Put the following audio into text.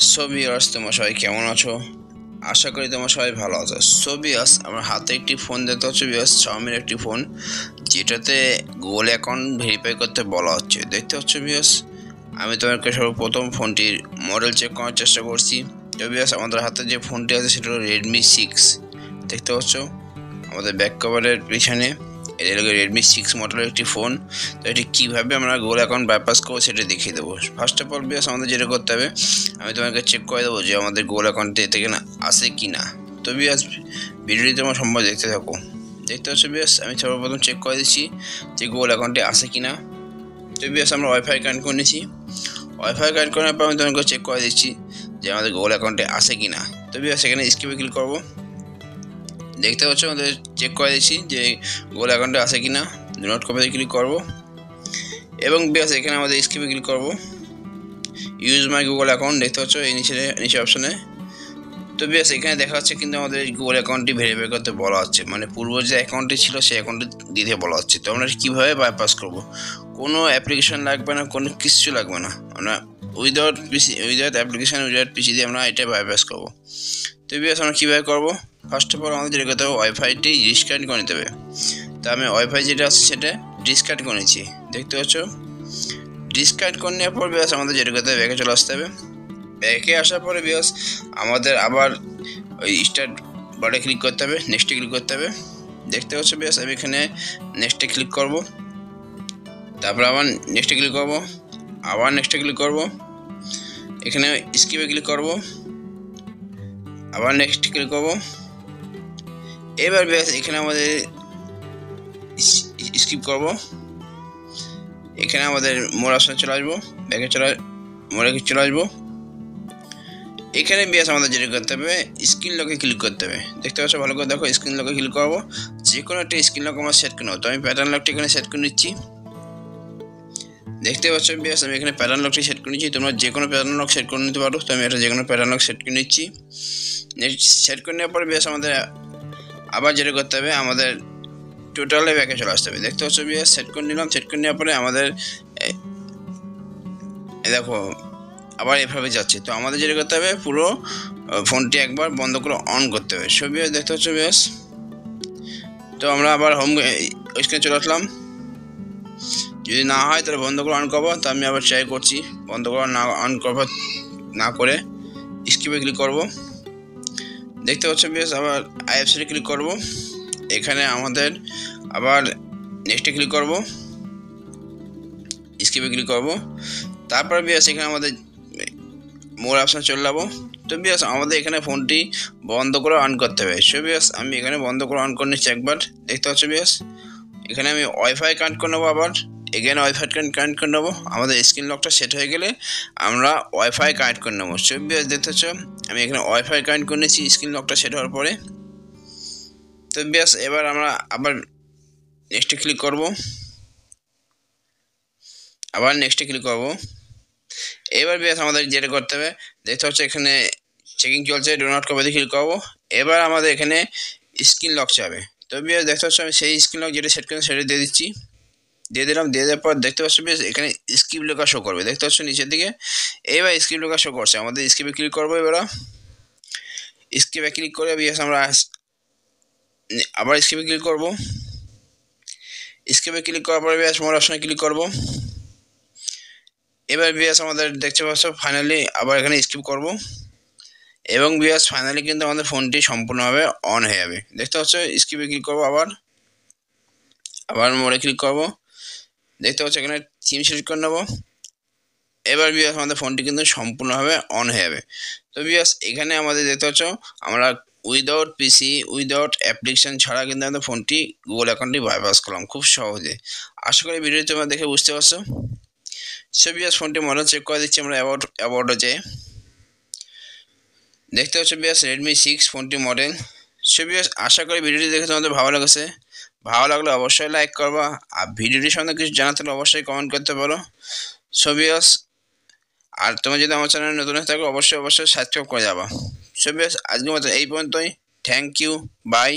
So viewers, তোমরা সবাই কেমন আছো? আশা করি তোমরা সবাই ভালো আছো। সো ভিউয়ার্স, আমার হাতে একটি ফোন দেখতে হচ্ছে ভিউয়ার্স, Xiaomi একটি ফোন, যেটাতে গুগল অ্যাকাউন্ট ভেরিফাই করতে বলা হচ্ছে। দেখতে হচ্ছে ভিউয়ার্স, আমি তোমাকে সর্বপ্রথম ফোনটির মডেল চেক করার চেষ্টা করছি। তো ভিউয়ার্স, আমাদের হাতে যে ফোনটি আছে সেটা হলো Redmi 6। দেখতে পাচ্ছ আমাদের ব্যাক কভারের পিছনে এটা হলো Redmi 6 মডেলের একটি ফোন। তো এটি কীভাবে আমরা গুগল অ্যাকাউন্ট বাইপাস করবো সেটা দেখিয়ে দেবো। ফার্স্ট অফ অল ভিউয়ার্স, আমাদের যেটা করতে হবে, আমি তোমাকে চেক করে দেবো যে আমাদের গুগল অ্যাকাউন্টে থেকে না আসে কি না। তো ভিউয়ার্স, ভিডিওটি তোমার সম্ভব দেখতে থাকো। দেখতে পাচ্ছ ভিউয়ার্স, আমি সর্বপ্রথম চেক করে দিচ্ছি যে গুগল অ্যাকাউন্টে আসে কি না। তো ভিউয়ার্স, আমরা ওয়াইফাই কানেক্ট করে নিয়েছি। ওয়াইফাই কানেক্ট করার পর আমি তোমাকে চেক করে দিচ্ছি যে আমাদের গুগল অ্যাকাউন্টে আসে কি না। তো ভিউয়ার্স, এখানে স্কিপে ক্লিক করবো। দেখতে পাচ্ছ আমাদের চেক করে দিচ্ছি যে গুগল অ্যাকাউন্টে আসে কি না। ডু নট কপিতে ক্লিক করবো এবং ভিউয়ার্স এখানে আমাদের স্কিপে ক্লিক করবো। ইউজ মাই গুগল অ্যাকাউন্ট দেখতে পাচ্ছ এই নিচে অপশনে। তো ভিউয়ার্স, এখানে দেখা যাচ্ছে কিন্তু আমাদের গুগল অ্যাকাউন্টটি ভেরিফাই করতে বলা হচ্ছে, মানে পূর্ব যে অ্যাকাউন্টটি ছিল সেই অ্যাকাউন্টটি দিতে বলা হচ্ছে। তো আমরা কীভাবে বাইপাস করব? কোনো অ্যাপ্লিকেশন লাগবে না, কোনো কিছু লাগবে না। আমরা উইদাউট অ্যাপ্লিকেশন উইদাউট পিসি দিয়ে আমরা এটা বাইপাস করবো। তো ভিউয়ার্স, আমরা কীভাবে করবো? ফার্স্ট অফ অল আমাদের যেটা করতে হবে, ওয়াইফাইটি ডিসকানেক্ট করে নিতে হবে। তো আমি ওয়াইফাই যেটা আছে সেটা ডিসকানেক্ট করে নিচ্ছি। দেখতে পাচ্ছ, ডিসকানেক্ট করে নেওয়ার পর ভিউয়ার্স আমাদের যেটা করতে হবে, ব্যাকে চলে আসতে হবে। ব্যাকে আসার পরে ভিউয়ার্স আমাদের আবার ওই স্টার্ট বারে ক্লিক করতে হবে, নেক্সটে ক্লিক করতে হবে। দেখতে পাচ্ছ ভিউয়ার্স, আমি এখানে নেক্সটে ক্লিক করব, তারপর আবার নেক্সটে ক্লিক করব, আবার নেক্সটে ক্লিক করব, এখানে স্কিপে ক্লিক করব, আবার নেক্সট ক্লিক করব। এবার ভিউয়ার্স এখানে আমাদের স্কিপ করব, এখানে আমাদের মোর অপশনে চলে আসবো, মোড়ে চলে আসবো। এখানে ভিউয়ার্স আমাদের যেটা করতে হবে, স্ক্রিন লকে ক্লিক করতে হবে। দেখতে পাচ্ছ, ভালো করে দেখো, স্ক্রিন লকে ক্লিক করবো। যে কোনো একটা স্ক্রিন লক আমরা সেট করে নেবো। তো আমি প্যাটার্ন লকটি এখানে সেট করে নিচ্ছি। দেখতে পাচ্ছ ভিউয়ার্স, আমি এখানে প্যাটার্ন লকটি সেট করে নিচ্ছি। তোমরা যে কোনো প্যাটার্ন লক সেট করে নিতে পারো। তো আমি এটা যে কোনো প্যাটার্ন লক সেট করে নিচ্ছি। সেট করে নেওয়ার পরে ভিউয়ার্স আমাদের আবার যেটা করতে হবে, আমাদের টোটালে ব্যাকে চলে আসতে হবে। দেখতে পাচ্ছ ভিউয়ার্স, সেট করে নিলাম। সেট করে নেওয়ার পরে আমাদের দেখো আবার এভাবে যাচ্ছে। তো আমাদের যেটা করতে হবে, পুরো ফোনটি একবার বন্ধ করে অন করতে হবে। সব ভিউয়ার্স দেখতে পাচ্ছ ভিউয়ার্স, তো আমরা আবার হোম স্ক্রিনে চলে আসলাম। যদি না হয় তাহলে বন্ধ করে অন করবো। তো আমি আবার ট্রাই করছি, বন্ধ করে অন করবো না করে স্কিপে ক্লিক করব। দেখতে পাচ্ছ ভিউয়ার্স, আবার আইএফসিতে ক্লিক করব। এখানে আমাদের আবার নেক্সটে ক্লিক করব, স্কিপে ক্লিক করব। তারপর ভিউয়ার্স এখানে আমাদের মোর অপশন চলে যাবো। তো ভিউয়ার্স আমাদের এখানে ফোনটি বন্ধ করে অন করতে হবে। সো ভিউয়ার্স, আমি এখানে বন্ধ করে অন করে নিচ্ছি একবার। দেখতে পাচ্ছ ভিউয়ার্স, এখানে আমি ওয়াইফাই কানেক্ট করে নেবো। আবার এখানে ওয়াইফাই কানেক্ট করে নেবো। আমাদের স্ক্রিন লকটা সেট হয়ে গেলে আমরা ওয়াইফাই কানেক্ট করে নেবো। সো ভিউয়ার্স দেখতে পাচ্ছ, আমি এখানে ওয়াইফাই কানেক্ট করে নিচ্ছি স্ক্রিন লকটা সেট হওয়ার পরে। তো ভিউয়ার্স এবার আমরা আবার নেক্সটে ক্লিক করব, আবার নেক্সটে ক্লিক করব। এবার ভিউয়ার্স আমাদের যেটা করতে হবে, দেখতে হচ্ছে এখানে চেকিং চলছে, ডো নট কপিতে ক্লিক করবো। এবার আমাদের এখানে স্ক্রিন লক চাবে। তো ভিউয়ার্স দেখতে পাচ্ছ, আমি সেই স্ক্রিন লক যেটা সেট করেছি সেটা দিয়ে দিচ্ছি। দিয়ে দিলাম। দিয়ে দেওয়ার পর দেখতে পাচ্ছ ভিউয়ার্স এখানে স্কিপ লেখা শো করবে। দেখতে পাচ্ছ নিচের দিকে, এবার স্কিপ লেখা শো করছে। আমাদের স্কিপে ক্লিক করবো। এবার স্কিপে ক্লিক করে ভিউয়ার্স আমরা আবার স্কিপে ক্লিক করবো। স্কিপে ক্লিক করার পরে ভিউয়ার্স মোর অপশনে ক্লিক করবো। এবার ভিউয়ার্স আমাদের দেখতে পাচ্ছ ফাইনালি আবার এখানে স্কিপ করব এবং ভিউয়ার্স ফাইনালি কিন্তু আমাদের ফোনটি সম্পূর্ণভাবে অন হয়ে যাবে। দেখতে পাচ্ছ, স্কিপে ক্লিক করবো, আবার মোড়ে ক্লিক করব। দেখতে পাচ্ছ এখানে থিম সিলেক্ট করে নেবো। এবার ভিউয়ার্স আমাদের ফোনটি কিন্তু সম্পূর্ণভাবে অন হয়ে যাবে। তো ভিউয়ার্স এখানে আমাদের দেখতে পাচ্ছ, আমরা উইদাউট পিসি উইদাউট অ্যাপ্লিকেশন ছাড়া কিন্তু আমাদের ফোনটি গুগল অ্যাকাউন্টটি বাইপাস করলাম খুব সহজে। আশা করি ভিডিওটি তোমরা দেখে বুঝতে পারছো। সো ভিউয়ার্স ফোনটি মডেল চেক করে দিচ্ছি আমরা অ্যাবাউটে যেয়ে। দেখতে পাচ্ছ ভিউয়ার্স Redmi 6 ফোনটি মডেল। সো ভিউয়ার্স আশা করি ভিডিওটি দেখে তোমাদের ভালো লেগেছে। ভালো লাগলে অবশ্যই লাইক করবা, আর ভিডিওটির সঙ্গে কিছু জানাতে হলে অবশ্যই কমেন্ট করতে পারো। সো ভিউয়ার্স, আর তোমরা যদি আমার চ্যানেলে নতুন হয়ে থাকো অবশ্যই সাবস্ক্রাইব করে যাবা। সো ভিউয়ার্স আজকের মতো এই পর্যন্তই। Thank you, by.